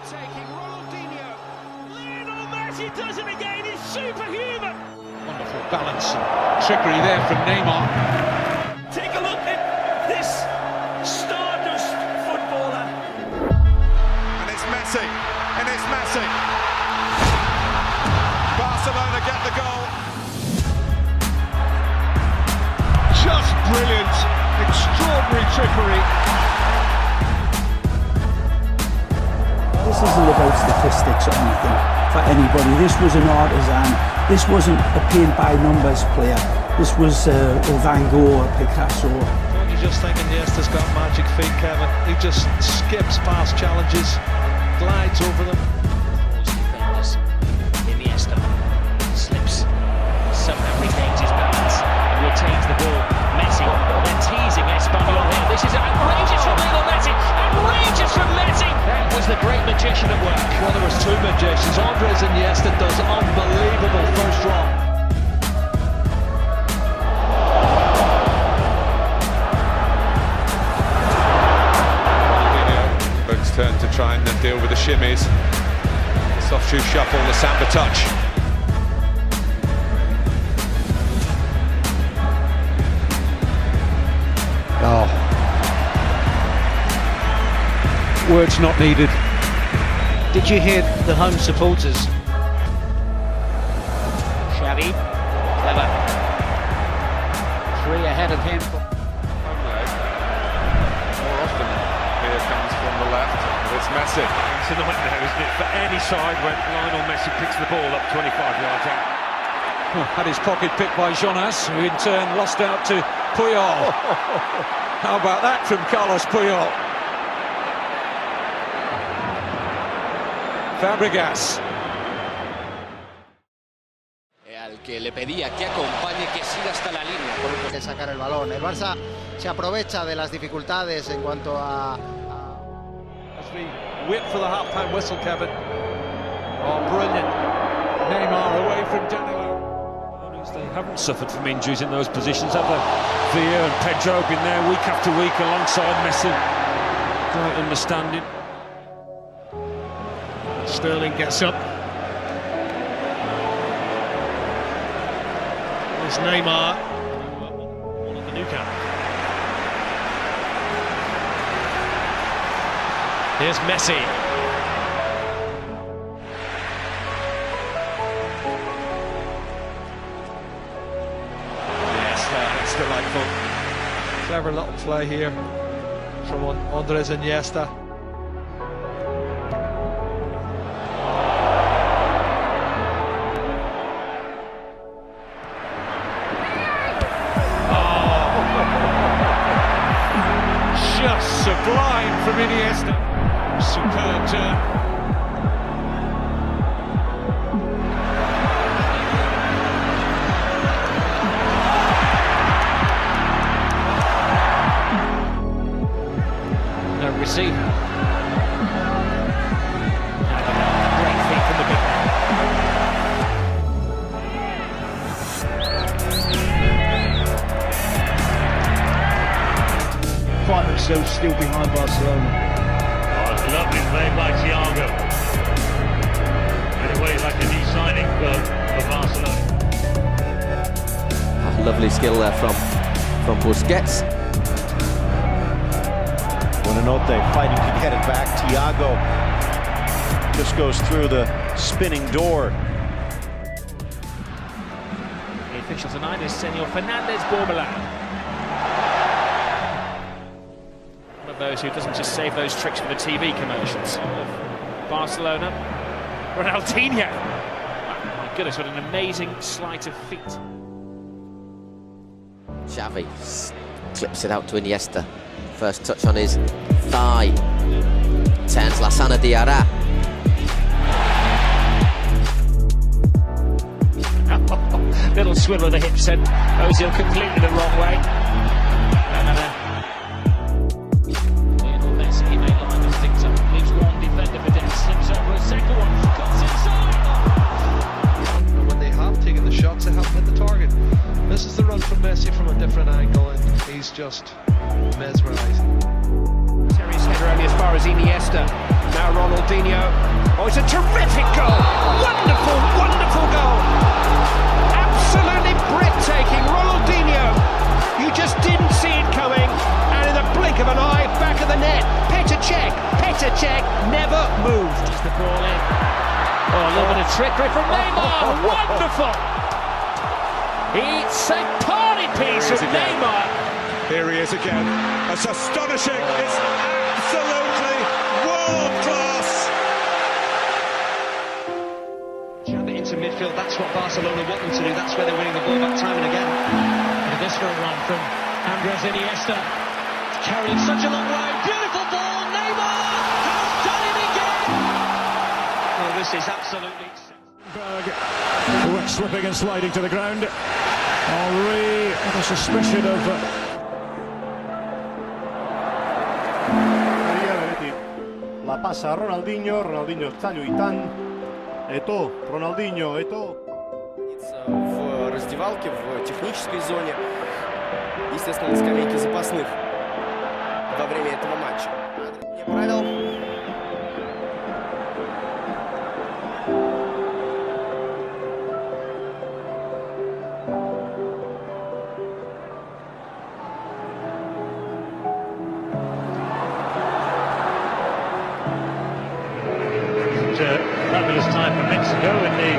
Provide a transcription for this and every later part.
taking Ronaldinho. Lionel Messi does it again. He's superhuman. Wonderful balance and trickery there from Neymar. Take a look at this stardust footballer. And it's Messi. And it's Messi. Barcelona get the goal. Just brilliant. Extraordinary trickery. This isn't about statistics or anything for anybody. This was an artisan. This wasn't a paint-by-numbers player. This was a Van Gogh or Picasso. Don't you just think Iniesta's got magic feet, Kevin? He just skips past challenges, glides over them. Defenders. Iniesta slips, somehow regains his balance and retains the ball. Messi then teasing Espanyol here. This is outrageous from Lionel Messi. Outrageous from Messi. That was the great magician at work. Well, there was two magicians. Andres Iniesta does unbelievable first draw. Berg's turn to try and deal with the shimmies. The soft shoe shuffle, the samba touch. Oh. Words not needed. Did you hear the home supporters? Xavi, clever. 3 ahead of him. Home leg. More often here comes from the left. It's Messi. It's in the window, isn't it? For any side when Lionel Messi picks the ball up 25 yards out. Had his pocket picked by Jonas, who in turn lost out to Puyol. How about that from Carlos Puyol? Fabregas. Al que le pedía que acompañe, que siga hasta la línea. Por que sacar el balón. El Barça se aprovecha de las dificultades en cuanto a... As we wait for the half-time whistle, Kevin. Oh, brilliant. Neymar away from Danilo. They haven't suffered from injuries in those positions, have they? Villa and Pedro been there week after week alongside Messi. Great understanding. Sterling gets up. There's Neymar. One of the new camp. Here's Messi. It's delightful. Clever little play here from Andres Iniesta. Just sublime from Iniesta. Superb turn. No receiver. Great feet from the big man. Find themselves still behind Barcelona. Oh, lovely play by Thiago. In a way, like a new signing for Barcelona. Oh, lovely skill there from Busquets. Buonanotte fighting to get it back. Thiago just goes through the spinning door. The official tonight is Senor Fernandez Borbalán. One of those who doesn't just save those tricks for the TV commercials. Barcelona, Ronaldinho. My goodness, what an amazing sleight of feet. Xavi clips it out to Iniesta. First touch on his thigh. Turns Lassana Diarra. Little swivel of the hip sent Ozil completely the wrong way. Lionel Messi may line those things up. Leaves one defender for death. Slips over a second one. Cuts inside. When they have taken the shots, they haven't hit the target. This is the run from Messi from a different angle, and he's just mesmerising. Terry's header only as far as Iniesta. Now Ronaldinho. Oh, it's a terrific goal. Wonderful, wonderful goal. Absolutely breathtaking. Ronaldinho. You just didn't see it coming. And in the blink of an eye, back of the net. Petr Cech never moved. Just the ball in. Oh, a little bit of trickery from Neymar. Wonderful. It's a party piece of Neymar. Here he is again. That's astonishing. It's absolutely world class. Jab it into midfield. That's what Barcelona want them to do. That's where they're winning the ball back time and again. And this for a run from Andres Iniesta. Carrying such a long way. Beautiful ball. Neymar has done it again. Oh, this is absolutely. Who went slipping and sliding to the ground. Henry with a suspicion of... La passa a Ronaldinho està lluitant. Ето, Ronaldinho, Ето. В раздевалке, в технической зоне, естественно, на скамейке запасных во время этого матча. Не правил. Fabulous time for Mexico in the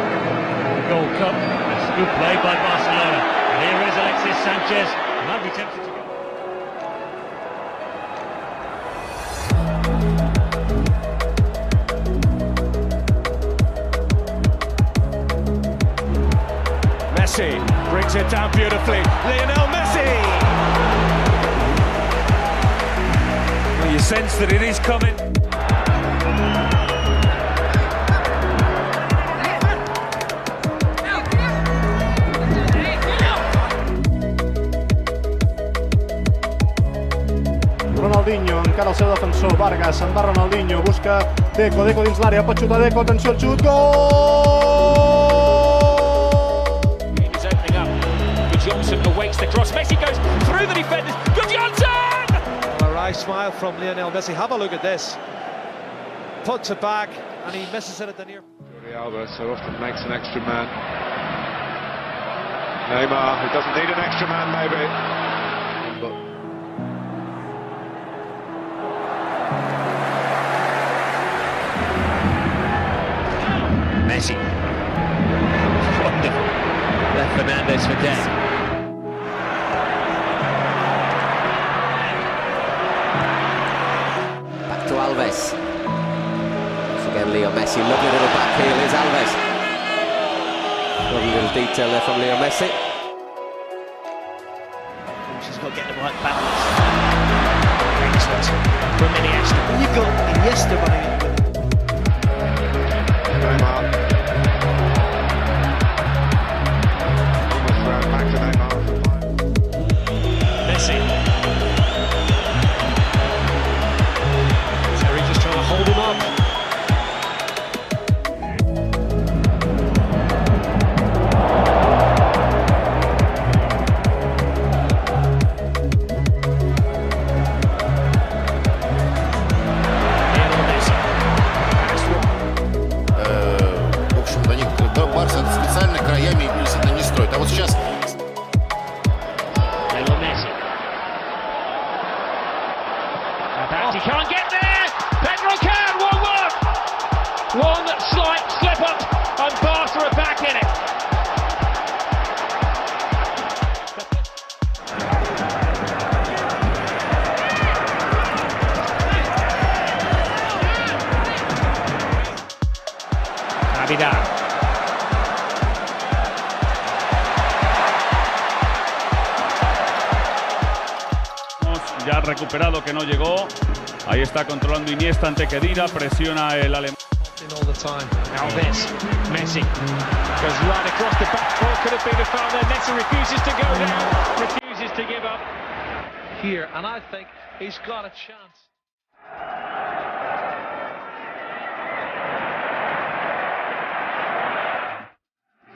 Gold Cup. It's good play by Barcelona. And here is Alexis Sanchez. Might be tempted to go. Messi brings it down beautifully. Lionel Messi! Well, you sense that it is coming. Ronaldinho, encara el seu defensor, Vargas, se'n va Ronaldinho, busca Deco dins l'àrea, pot xutar Deco, atenció al xut, gol! He's opening up. Good Johnson awaits the cross. Messi goes through the defenders. Good Johnson! A wry smile from Lionel Messi. Have a look at this. Put to back, and he misses it at the near. Jordi Alba so often makes an extra man. Neymar, who doesn't need an extra man maybe. But Messi. Wonderful. Left Fernandez for dead. Back to Alves. Once again, Leo Messi. Lovely little back heel. Here's Alves. Lovely little detail there from Leo Messi. She's got to get the right balance. Excellent. From Iniesta. And you've got Iniesta running in with Neymar. Almost round back to Neymar. Messi. Terry just trying to hold him up. Барса специально краями действительно не строит. А вот сейчас... He can't get there! Pedro can! 1-1! One slight slip up and Barca are back in it. Navidad. Ya recuperado, que no llegó. Ahí está controlando Iniesta ante Kedira, presiona el alemán. All the time. Alves, Messi goes right across the back. Could have been a foul there. Messi refuses to go down, refuses to give up. Here, and I think he's got a chance.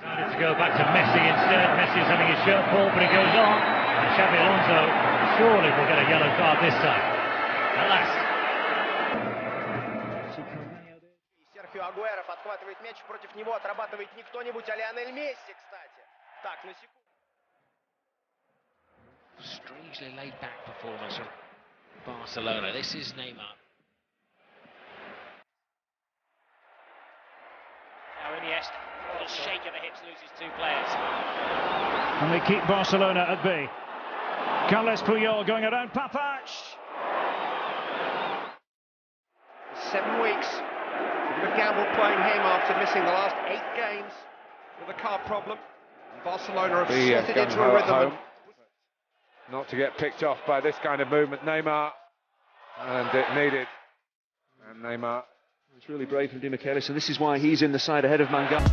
Decided to go back to Messi instead. Messi is having his shirt pulled, but it goes on. And Xabi Alonso surely will get a yellow card this time. At last. Серхио Агуэро подхватывает мяч, против него отрабатывает не кто-нибудь, а Лионель Месси, кстати. Так, на секунду. Strangely laid back performance from Barcelona. This is Neymar. Now Iniesta, a shake of the hips, loses two players. And they keep Barcelona at bay. Carles Puyol going around Papac. 7 weeks. But Gamble playing him after missing the last 8 games with a calf problem. Barcelona have slotted into a rhythm. Not to get picked off by this kind of movement, Neymar. And it needed. And Neymar. It's really brave from Di Michele, so this is why he's in the side ahead of Mangala.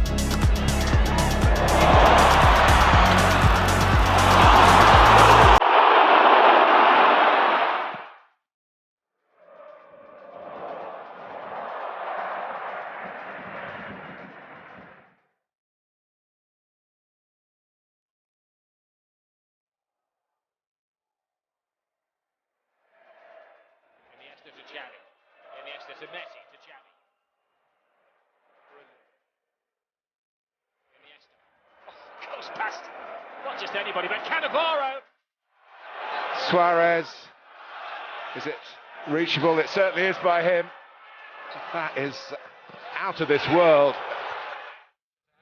Iniesta to Xavi. Iniesta to Messi to Xavi. Iniesta. Oh, goes past not just anybody, but Cannavaro. Suarez. Is it reachable? It certainly is by him. That is out of this world.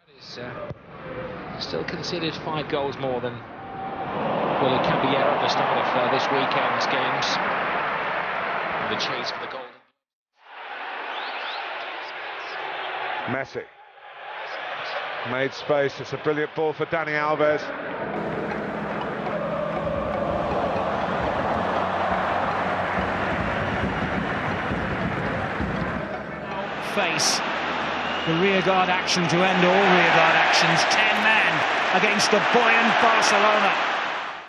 That is still considered 5 goals more than Willy Caballero at the start of this weekend's games. The chase for the goal. Messi made space. It's a brilliant ball for Dani Alves. Face the rearguard action to end all rearguard actions. 10 men against the buoyant Barcelona.